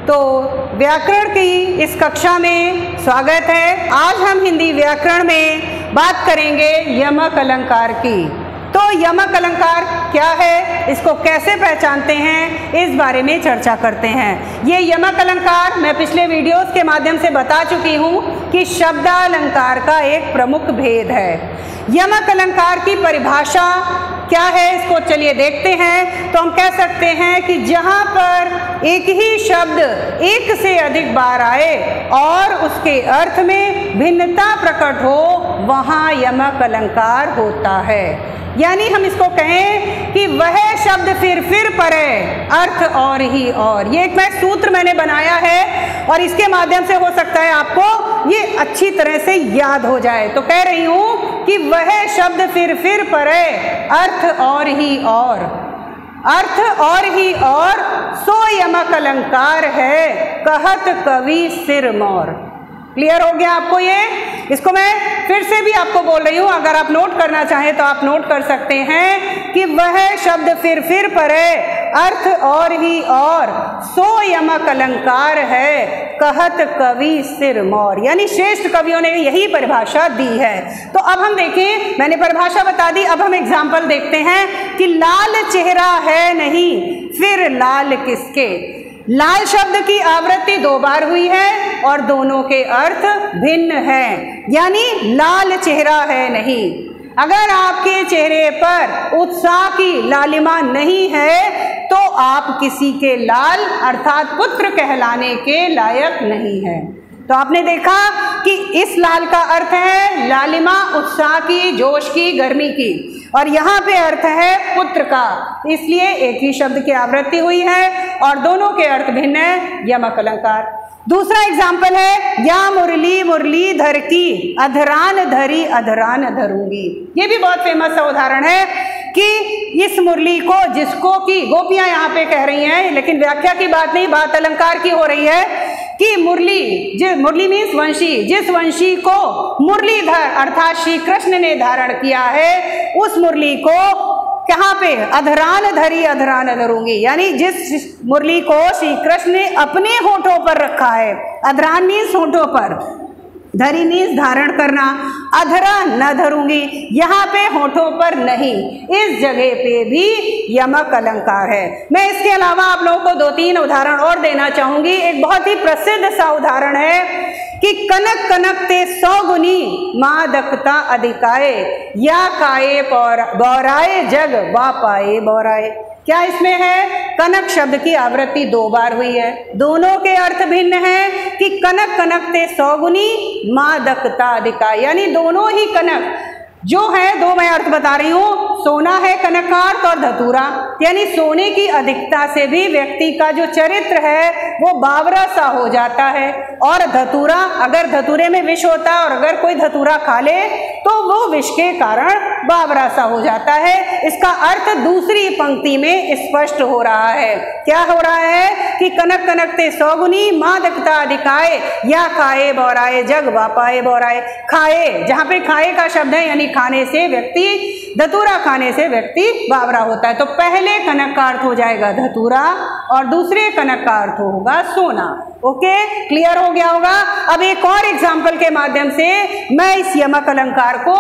तो व्याकरण की इस कक्षा में स्वागत है। आज हम हिंदी व्याकरण में बात करेंगे यमक अलंकार की। तो यमक अलंकार क्या है, इसको कैसे पहचानते हैं, इस बारे में चर्चा करते हैं। ये यमक अलंकार मैं पिछले वीडियोस के माध्यम से बता चुकी हूँ कि शब्दालंकार का एक प्रमुख भेद है। यमक अलंकार की परिभाषा क्या है, इसको चलिए देखते हैं। तो हम कह सकते हैं कि जहाँ पर एक ही शब्द एक से अधिक बार आए और उसके अर्थ में भिन्नता प्रकट हो, वहाँ यमक अलंकार होता है। यानी हम इसको कहें कि वह शब्द फिर परे, अर्थ और ही और। ये एक सूत्र मैंने बनाया है और इसके माध्यम से हो सकता है आपको ये अच्छी तरह से याद हो जाए। तो कह रही हूं कि वह शब्द फिर परे, अर्थ और ही और, अर्थ और ही और, सो यमक अलंकार है, कहत कवि सिर मोर। क्लियर हो गया आपको ये? इसको मैं फिर से भी आपको बोल रही हूँ, अगर आप नोट करना चाहें तो आप नोट कर सकते हैं कि वह शब्द फिर परे, अर्थ और ही और, सो यमक अलंकार है, कहत कवि सिर मोर। यानी श्रेष्ठ कवियों ने यही परिभाषा दी है। तो अब हम देखें, मैंने परिभाषा बता दी, अब हम एग्जाम्पल देखते हैं कि लाल चेहरा है नहीं, फिर लाल किसके। लाल शब्द की आवृत्ति 2 बार हुई है और दोनों के अर्थ भिन्न हैं। यानी लाल चेहरा है नहीं, अगर आपके चेहरे पर उत्साह की लालिमा नहीं है तो आप किसी के लाल अर्थात पुत्र कहलाने के लायक नहीं है। तो आपने देखा कि इस लाल का अर्थ है लालिमा, उत्साह की, जोश की, गर्मी की, और यहाँ पे अर्थ है पुत्र का। इसलिए एक ही शब्द की आवृत्ति हुई है और दोनों के अर्थ भिन्न है, यमक अलंकार। दूसरा एग्जाम्पल है, या मुरली मुरलीधर की, अधरान धरी अधरान धरूंगी। ये भी बहुत फेमस सा उदाहरण है कि इस मुरली को, जिसको की गोपियां यहाँ पे कह रही हैं, लेकिन व्याख्या की बात नहीं, बात अलंकार की हो रही है कि मुरली मीन्स वंशी, जिस वंशी को मुरलीधर अर्थात श्री कृष्ण ने धारण किया है, उस मुरली को कहाँ पे, अधरान धरी अधरान धरूंगी। यानी जिस मुरली को श्री कृष्ण ने अपने होठों पर रखा है, अधरान मीन्स होठों पर, धरी मीन्स धारण करना, अधरा न धरूंगी, यहाँ पे होठों पर नहीं, इस जगह पे भी यमक अलंकार है। मैं इसके अलावा आप लोगों को 2-3 उदाहरण और देना चाहूंगी। एक बहुत ही प्रसिद्ध सा उदाहरण है कि कनक कनक ते 100 गुनी, मादकता अधिकाए, या काए बौराए जग वा पाए बौराए। क्या इसमें है? कनक शब्द की आवृत्ति 2 बार हुई है, दोनों के अर्थ भिन्न हैं कि कनक कनक ते 100 गुनी, मादकता अधिकाए। यानी दोनों ही कनक जो है, 2 मैं अर्थ बता रही हूँ, सोना है कनक का अर्थ और धतूरा। यानी सोने की अधिकता से भी व्यक्ति का जो चरित्र है वो बावरा सा हो जाता है, और धतूरा, अगर धतूरे में विष होता है और अगर कोई धतूरा खा ले तो वो विष के कारण बावरा सा हो जाता है। इसका अर्थ दूसरी पंक्ति में स्पष्ट हो रहा है। क्या हो रहा है कि कनक कनक ते 100 गुनी, मादकता अधिकाए, या खाए बौराए जग वापाए बौराए। खाए, जहाँ पे खाए का शब्द है, यानी खाने से व्यक्ति, धतूरा खाने से व्यक्ति बावरा होता है। तो पहले कनक का अर्थ हो जाएगा धतूरा और दूसरे कनक का अर्थ होगा सोना। ओके, क्लियर हो गया होगा। अब एक और एग्जाम्पल के माध्यम से मैं इस यमक अलंकार को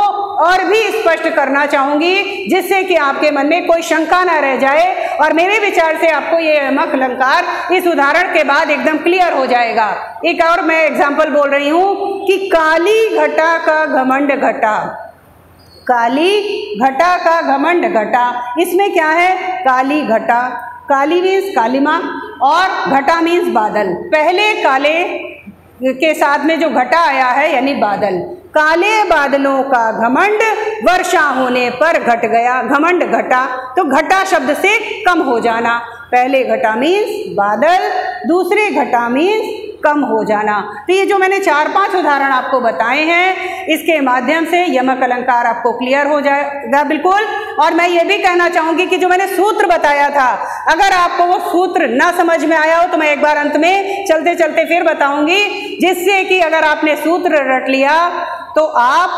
और भी स्पष्ट करना चाहूंगी, जिससे कि आपके मन में कोई शंका ना रह जाए, और मेरे विचार से आपको ये यमक अलंकार इस उदाहरण के बाद एकदम क्लियर हो जाएगा। एक और मैं एग्जाम्पल बोल रही हूँ कि काली घटा का घमंड घटा, काली घटा का घमंड घटा। इसमें क्या है? काली घटा, काली मीन्स कालिमा और घटा मीन्स बादल। पहले काले के साथ में जो घटा आया है यानी बादल, काले बादलों का घमंड वर्षा होने पर घट गया, घमंड घटा। तो घटा शब्द से कम हो जाना, पहले घटा मीन्स बादल, दूसरे घटा मीन्स कम हो जाना। तो ये जो मैंने 4-5 उदाहरण आपको बताए हैं, इसके माध्यम से यमक अलंकार आपको क्लियर हो जाएगा बिल्कुल। और मैं ये भी कहना चाहूंगी कि जो मैंने सूत्र बताया था, अगर आपको वो सूत्र ना समझ में आया हो तो मैं एक बार अंत में चलते चलते फिर बताऊंगी, जिससे कि अगर आपने सूत्र रट लिया तो आप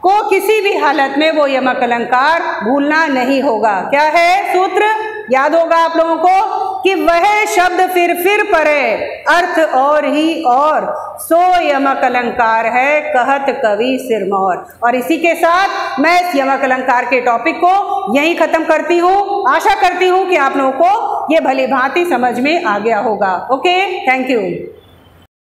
को किसी भी हालत में वो यमक अलंकार भूलना नहीं होगा। क्या है सूत्र? याद होगा आप लोगों को कि वह शब्द फिर परे, अर्थ और ही और, सो यमक अलंकार है कहत कवि सिरमौर। और इसी के साथ मैं इस यमक अलंकार के टॉपिक को यहीं खत्म करती हूँ। आशा करती हूँ कि आप लोगों को ये भली भांति समझ में आ गया होगा। Okay, thank you.